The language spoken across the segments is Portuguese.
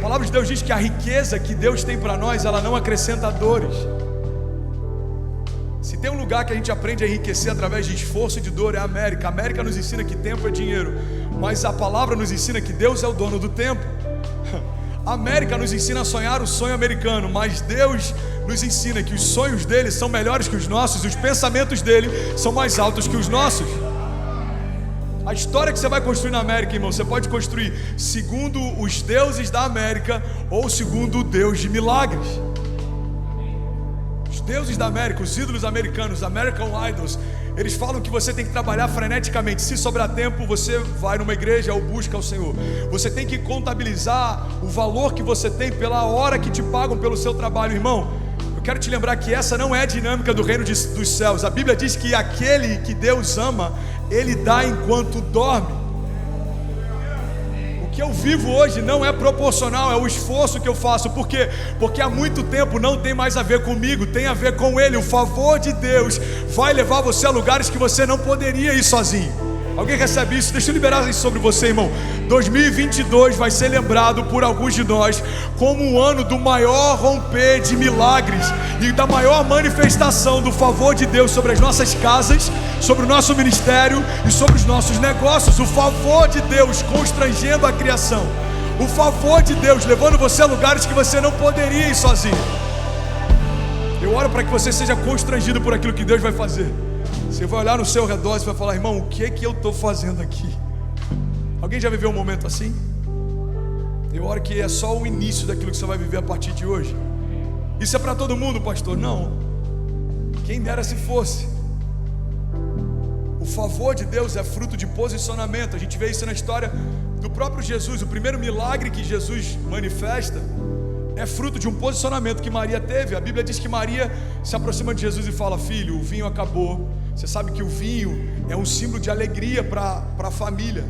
palavra de Deus diz que a riqueza que Deus tem para nós, ela não acrescenta dores. Se tem um lugar que a gente aprende a enriquecer através de esforço e de dor, é a América. A América nos ensina que tempo é dinheiro, mas a palavra nos ensina que Deus é o dono do tempo. A América nos ensina a sonhar o sonho americano, mas Deus nos ensina que os sonhos dele são melhores que os nossos, e os pensamentos dele são mais altos que os nossos. A história que você vai construir na América, irmão, você pode construir segundo os deuses da América ou segundo o Deus de milagres. Os deuses da América, os ídolos americanos, American Idols, eles falam que você tem que trabalhar freneticamente. Se sobrar tempo, você vai numa igreja ou busca o Senhor. Você tem que contabilizar o valor que você tem pela hora que te pagam pelo seu trabalho, irmão. Eu quero te lembrar que essa não é a dinâmica do reino dos céus. A Bíblia diz que aquele que Deus ama, Ele dá enquanto dorme. O que eu vivo hoje não é proporcional, é o esforço que eu faço. Por quê? Porque há muito tempo não tem mais a ver comigo, tem a ver com Ele. O favor de Deus vai levar você a lugares que você não poderia ir sozinho. Alguém recebe isso? Deixa eu liberar isso sobre você, irmão. 2022 vai ser lembrado por alguns de nós como o ano do maior romper de milagres e da maior manifestação do favor de Deus sobre as nossas casas, sobre o nosso ministério e sobre os nossos negócios. O favor de Deus constrangendo a criação. O favor de Deus levando você a lugares que você não poderia ir sozinho. Eu oro para que você seja constrangido por aquilo que Deus vai fazer. Você vai olhar no seu redor e vai falar: irmão, o que é que eu estou fazendo aqui? Alguém já viveu um momento assim? Eu oro que é só o início daquilo que você vai viver a partir de hoje. Isso é para todo mundo, pastor? Não. Quem dera se fosse. O favor de Deus é fruto de posicionamento. A gente vê isso na história do próprio Jesus. O primeiro milagre que Jesus manifesta é fruto de um posicionamento que Maria teve. A Bíblia diz que Maria se aproxima de Jesus e fala: filho, o vinho acabou. Você sabe que o vinho é um símbolo de alegria para a família.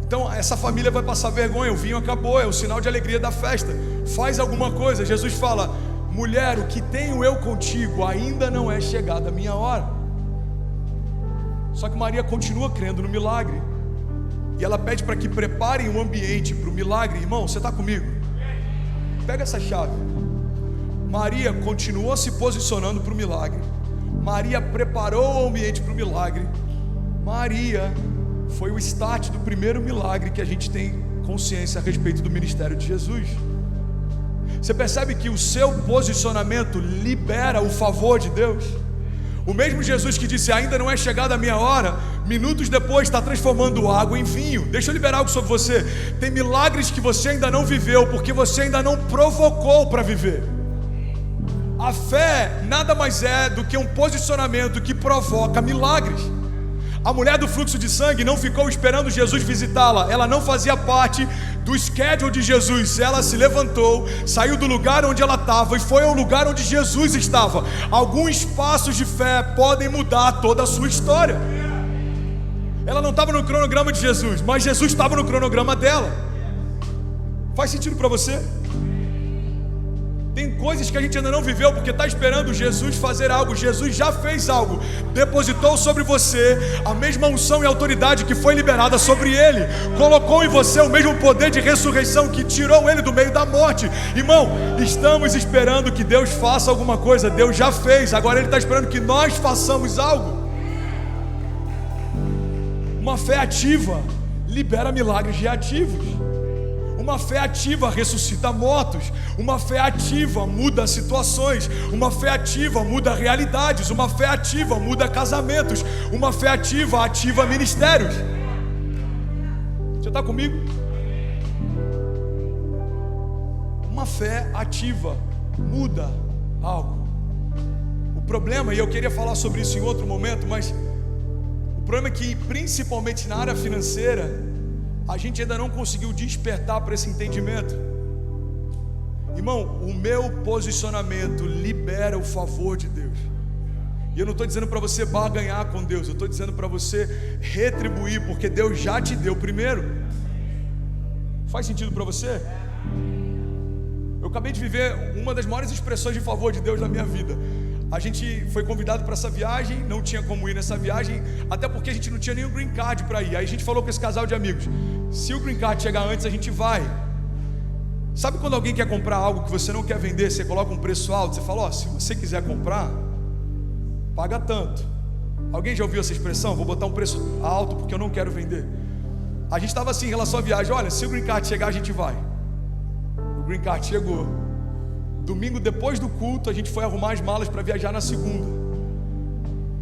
Então essa família vai passar vergonha. O vinho acabou, é o sinal de alegria da festa. Faz alguma coisa. Jesus fala: mulher, o que tenho eu contigo, ainda não é chegada a minha hora. Só que Maria continua crendo no milagre, e ela pede para que preparem o ambiente para o milagre. Irmão, você está comigo? Pega essa chave. Maria continuou se posicionando para o milagre. Maria preparou o ambiente para o milagre. Maria foi o start do primeiro milagre que a gente tem consciência a respeito do ministério de Jesus. Você percebe que o seu posicionamento libera o favor de Deus? O mesmo Jesus que disse: ainda não é chegada a minha hora, minutos depois está transformando água em vinho. Deixa eu liberar algo sobre você. Tem milagres que você ainda não viveu, porque você ainda não provocou para viver. A fé nada mais é do que um posicionamento que provoca milagres. A mulher do fluxo de sangue não ficou esperando Jesus visitá-la. Ela não fazia parte do schedule de Jesus. Ela se levantou, saiu do lugar onde ela estava e foi ao lugar onde Jesus estava. Alguns passos de fé podem mudar toda a sua história. Ela não estava no cronograma de Jesus, mas Jesus estava no cronograma dela. Faz sentido para você? Tem coisas que a gente ainda não viveu porque está esperando Jesus fazer algo. Jesus já fez algo, depositou sobre você a mesma unção e autoridade que foi liberada sobre ele, colocou em você o mesmo poder de ressurreição que tirou ele do meio da morte. Irmão, estamos esperando que Deus faça alguma coisa. Deus já fez, agora Ele está esperando que nós façamos algo. Uma fé ativa libera milagres reativos. Uma fé ativa ressuscita mortos. Uma fé ativa muda situações. Uma fé ativa muda realidades. Uma fé ativa muda casamentos. Uma fé ativa ativa ministérios. Você está comigo? Uma fé ativa muda algo. O problema, e eu queria falar sobre isso em outro momento, mas o problema é que, principalmente na área financeira, a gente ainda não conseguiu despertar para esse entendimento. Irmão, o meu posicionamento libera o favor de Deus. E eu não estou dizendo para você barganhar com Deus, eu estou dizendo para você retribuir, porque Deus já te deu primeiro. Faz sentido para você? Eu acabei de viver uma das maiores expressões de favor de Deus na minha vida. A gente foi convidado para essa viagem, não tinha como ir nessa viagem, até porque a gente não tinha nem o green card para ir. Aí a gente falou com esse casal de amigos: se o green card chegar antes, a gente vai. Sabe quando alguém quer comprar algo que você não quer vender, você coloca um preço alto, você fala, se você quiser comprar, paga tanto. Alguém já ouviu essa expressão? Vou botar um preço alto porque eu não quero vender. A gente estava assim em relação à viagem, olha, se o Green Card chegar a gente vai. O Green Card chegou. Domingo depois do culto a gente foi arrumar as malas para viajar na segunda.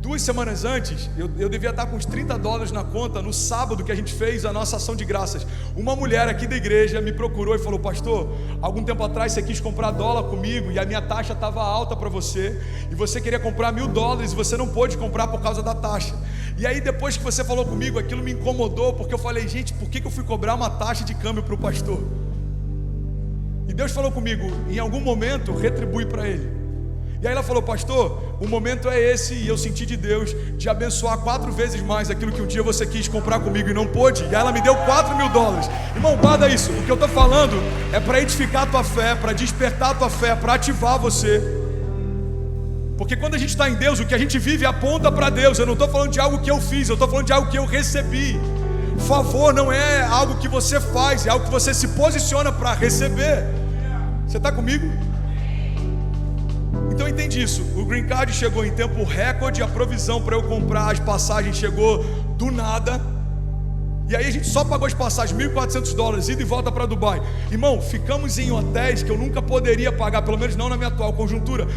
2 semanas antes, eu devia estar com uns $30 na conta no sábado que a gente fez a nossa ação de graças. Uma mulher aqui da igreja me procurou e falou, pastor, algum tempo atrás você quis comprar dólar comigo e a minha taxa estava alta para você e você queria comprar $1.000 e você não pôde comprar por causa da taxa. E aí depois que você falou comigo, aquilo me incomodou porque eu falei, gente, por que eu fui cobrar uma taxa de câmbio para o pastor? E Deus falou comigo, em algum momento retribui para ele. E aí ela falou, pastor, o momento é esse e eu senti de Deus te abençoar 4 vezes mais aquilo que um dia você quis comprar comigo e não pôde. E aí ela me deu $4.000. Irmão, guarda isso. O que eu estou falando é para edificar a tua fé, para despertar a tua fé, para ativar você. Porque quando a gente está em Deus, o que a gente vive aponta para Deus. Eu não estou falando de algo que eu fiz, eu estou falando de algo que eu recebi. Favor não é algo que você faz, é algo que você se posiciona para receber. Você está comigo? Então entende isso, o Green Card chegou em tempo recorde, a provisão para eu comprar as passagens chegou do nada. E aí a gente só pagou as passagens, $1.400, ida e volta para Dubai. Irmão, ficamos em hotéis que eu nunca poderia pagar, pelo menos não na minha atual conjuntura.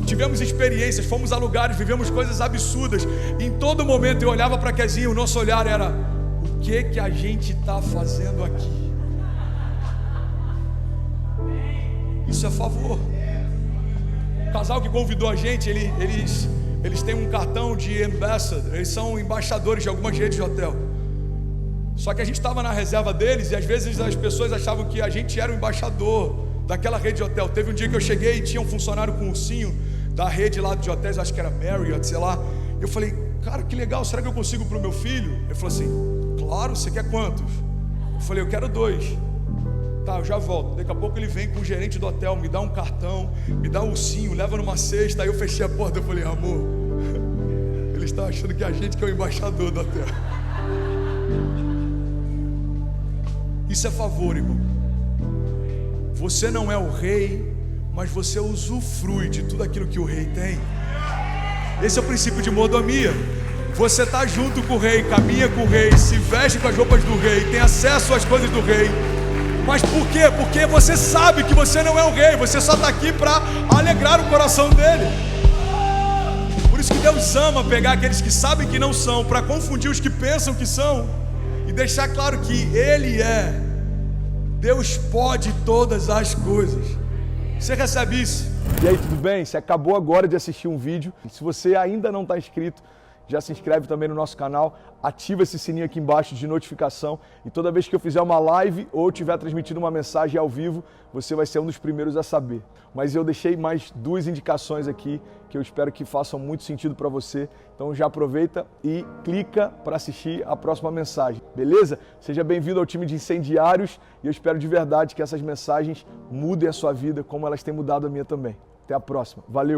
Tivemos experiências, fomos a lugares, vivemos coisas absurdas. Em todo momento eu olhava para Kezinha, o nosso olhar era, o que a gente está fazendo aqui? Isso é favor. O casal que convidou a gente, eles têm um cartão de ambassador, eles são embaixadores de algumas redes de hotel. Só que a gente estava na reserva deles e às vezes as pessoas achavam que a gente era o embaixador daquela rede de hotel. Teve um dia que eu cheguei e tinha um funcionário com um ursinho da rede lá de hotéis, acho que era Marriott, sei lá. Eu falei, cara, que legal, será que eu consigo para o meu filho? Ele falou assim, claro, você quer quantos? Eu falei, eu quero 2. Tá, eu já volto. Daqui a pouco ele vem com o gerente do hotel, me dá um cartão, me dá um ursinho, leva numa cesta. Aí eu fechei a porta, eu falei, amor, eles estão achando que é a gente que é o embaixador do hotel. Isso é favor, irmão. Você não é o rei, mas você usufrui de tudo aquilo que o rei tem. Esse é o princípio de mordomia. Você está junto com o rei, caminha com o rei, se veste com as roupas do rei, tem acesso às coisas do rei. Mas por quê? Porque você sabe que você não é o rei, você só está aqui para alegrar o coração dele. Por isso que Deus ama pegar aqueles que sabem que não são, para confundir os que pensam que são, e deixar claro que Ele é. Deus pode todas as coisas. Você recebe isso? E aí, tudo bem? Você acabou agora de assistir um vídeo. E se você ainda não está inscrito, já se inscreve também no nosso canal, ativa esse sininho aqui embaixo de notificação e toda vez que eu fizer uma live ou estiver transmitindo uma mensagem ao vivo, você vai ser um dos primeiros a saber. Mas eu deixei mais 2 indicações aqui que eu espero que façam muito sentido para você. Então já aproveita e clica para assistir a próxima mensagem, beleza? Seja bem-vindo ao time de incendiários e eu espero de verdade que essas mensagens mudem a sua vida como elas têm mudado a minha também. Até a próxima. Valeu!